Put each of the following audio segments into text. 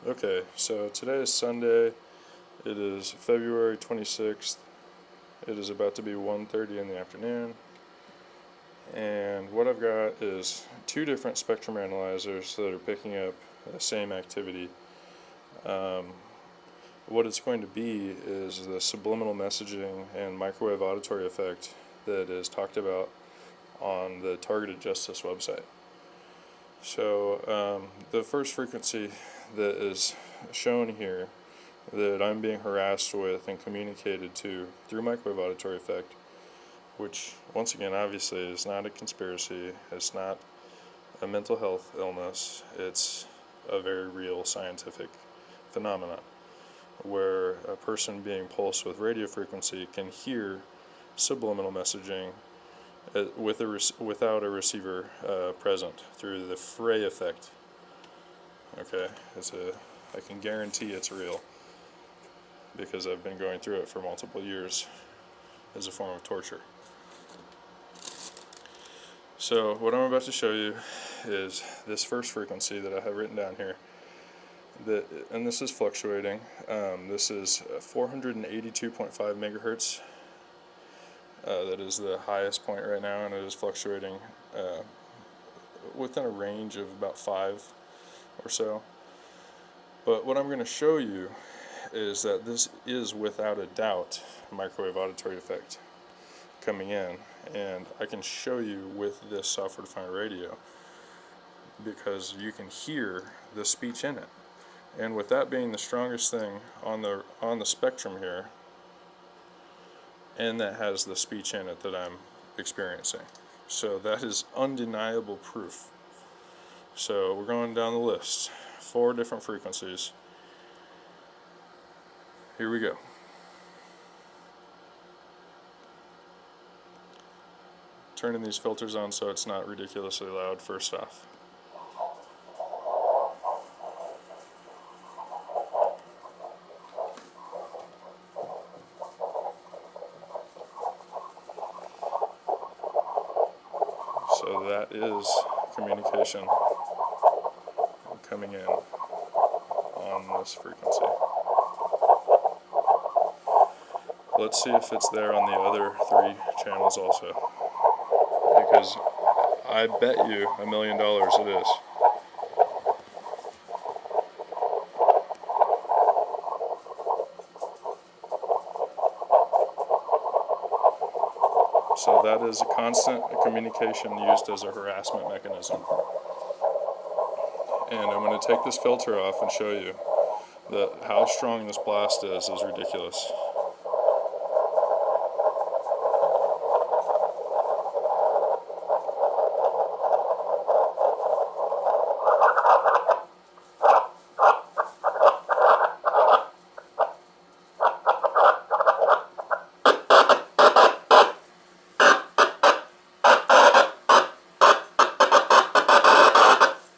Okay, so today is Sunday. It is February 26th. It is about to be 1:30 in the afternoon. And what I've got is two different spectrum analyzers that are picking up the same activity. What it's going to be is the subliminal messaging and microwave auditory effect that is talked about on the Targeted Justice website. So the first frequency that is shown here that I'm being harassed with and communicated to through microwave auditory effect, which once again obviously is not a conspiracy, it's not a mental health illness, it's a very real scientific phenomenon where a person being pulsed with radio frequency can hear subliminal messaging without a receiver present through the fray effect. Okay, I can guarantee it's real because I've been going through it for multiple years as a form of torture. So what I'm about to show you is this first frequency that I have written down here. And this is fluctuating. This is 482.5 megahertz. That is the highest point right now, and it is fluctuating within a range of about 5 or so. But what I'm going to show you is that this is without a doubt microwave auditory effect coming in, and I can show you with this software-defined radio because you can hear the speech in it. And with that being the strongest thing on the spectrum here, and that has the speech in it that I'm experiencing. So that is undeniable proof. So we're going down the list. 4 different frequencies. Here we go. Turning these filters on so it's not ridiculously loud first off. So that is communication coming in on this frequency. Let's see if it's there on the other 3 channels also, because I bet you $1 million it is. So that is a constant communication used as a harassment mechanism. And I'm going to take this filter off and show you that how strong this blast is ridiculous.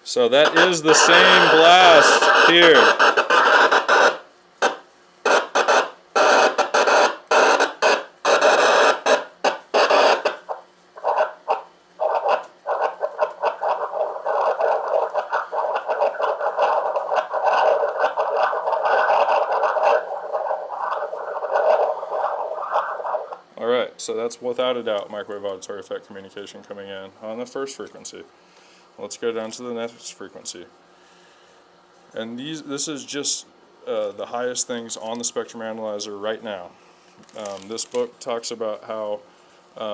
So that is the same blast here. Alright, so that's without a doubt microwave auditory effect communication coming in on the first frequency. Let's go down to the next frequency. And this is just the highest things on the spectrum analyzer right now. This book talks about how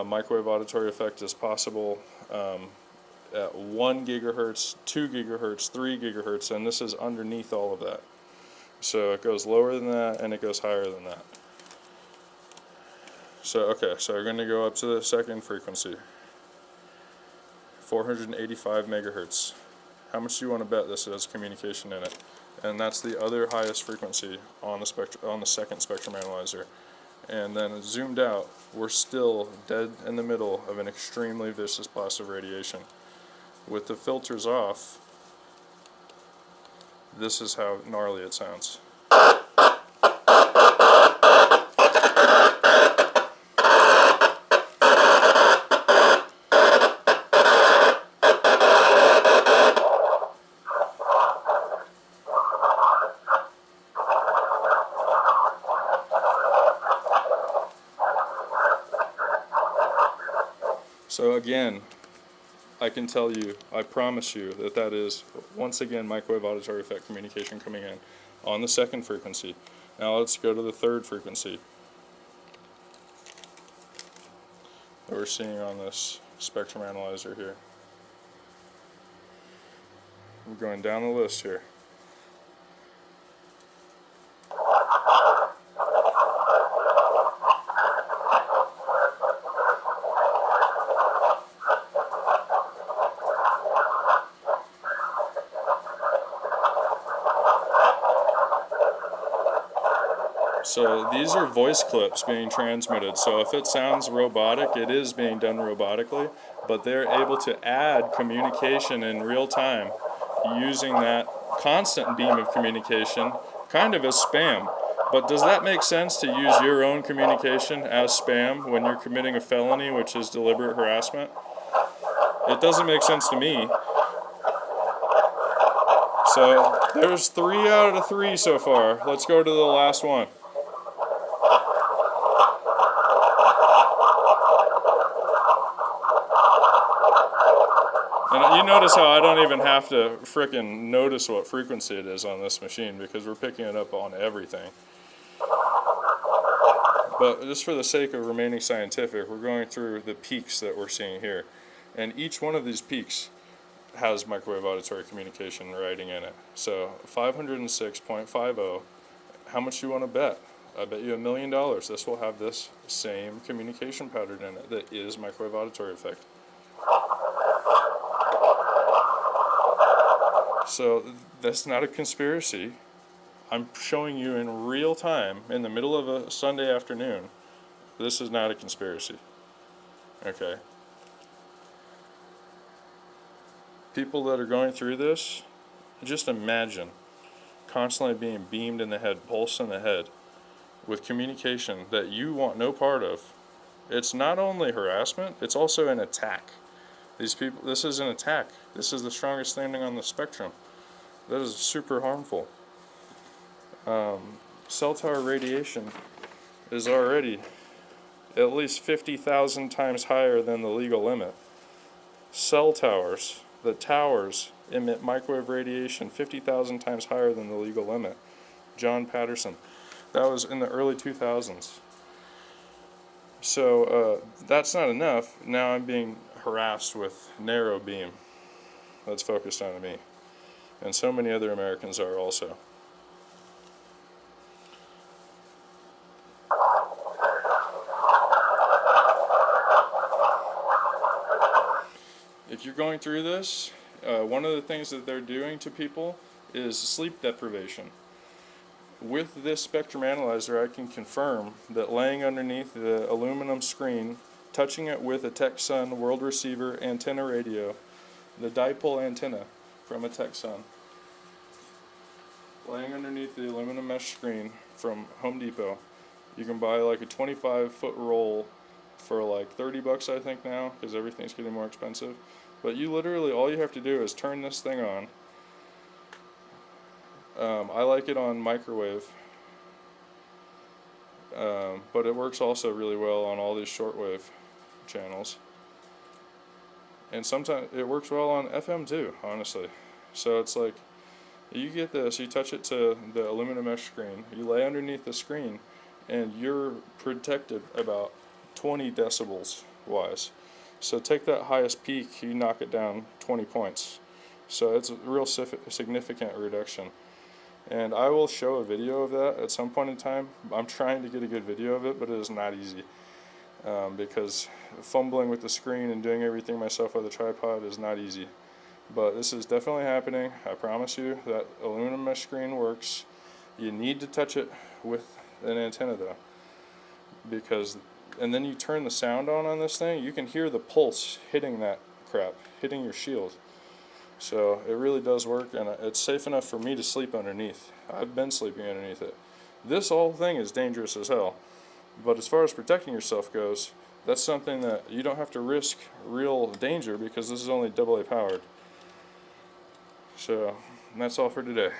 microwave auditory effect is possible at 1 gigahertz, 2 gigahertz, 3 gigahertz, and this is underneath all of that. So it goes lower than that and it goes higher than that. So okay, so we're going to go up to the second frequency. 485 megahertz. How much do you want to bet this has communication in it? And that's the other highest frequency on the second spectrum analyzer. And then zoomed out, we're still dead in the middle of an extremely vicious blast of radiation. With the filters off, this is how gnarly it sounds. So again, I can tell you, I promise you that that is, once again, microwave auditory effect communication coming in on the second frequency. Now let's go to the third frequency that we're seeing on this spectrum analyzer here. We're going down the list here. So these are voice clips being transmitted. So if it sounds robotic, it is being done robotically, but they're able to add communication in real time using that constant beam of communication kind of as spam. But does that make sense to use your own communication as spam when you're committing a felony, which is deliberate harassment? It doesn't make sense to me. So there's 3 out of 3 so far. Let's go to the last one. And you notice how I don't even have to frickin' notice what frequency it is on this machine because we're picking it up on everything. But just for the sake of remaining scientific, we're going through the peaks that we're seeing here. And each one of these peaks has microwave auditory communication writing in it. So 506.50, how much do you want to bet? I bet you $1 million this will have this same communication pattern in it that is microwave auditory effect. So that's not a conspiracy. I'm showing you in real time, in the middle of a Sunday afternoon, this is not a conspiracy. Okay. People that are going through this, just imagine constantly being beamed in the head, pulse in the head, with communication that you want no part of. It's not only harassment, it's also an attack. These people, this is an attack. This is the strongest thing on the spectrum. That is super harmful. Cell tower radiation is already at least 50,000 times higher than the legal limit. Cell towers, the towers emit microwave radiation 50,000 times higher than the legal limit. John Patterson. That was in the early 2000s. So that's not enough. Now I'm being harassed with narrow beam that's focused on me. And so many other Americans are also. If you're going through this, one of the things that they're doing to people is sleep deprivation. With this spectrum analyzer, I can confirm that laying underneath the aluminum screen, touching it with a Tecsun world receiver antenna radio, the dipole antenna from a Tecsun, laying underneath the aluminum mesh screen from Home Depot. You can buy like a 25-foot roll for like 30 bucks I think now, because everything's getting more expensive. But you literally, all you have to do is turn this thing on. I like it on microwave, but it works also really well on all these shortwave channels. And sometimes it works well on FM too, honestly. So it's like, you get this, you touch it to the aluminum mesh screen, you lay underneath the screen, and you're protected about 20 decibels wise. So take that highest peak, you knock it down 20 points. So it's a real significant reduction. And I will show a video of that at some point in time. I'm trying to get a good video of it, but it is not easy. Because fumbling with the screen and doing everything myself with a tripod is not easy. But this is definitely happening. I promise you that aluminum mesh screen works. You need to touch it with an antenna though. And then you turn the sound on this thing, you can hear the pulse hitting that crap, hitting your shield. So it really does work, and it's safe enough for me to sleep underneath. I've been sleeping underneath it. This whole thing is dangerous as hell. But as far as protecting yourself goes, that's something that you don't have to risk real danger because this is only AA powered. So that's all for today.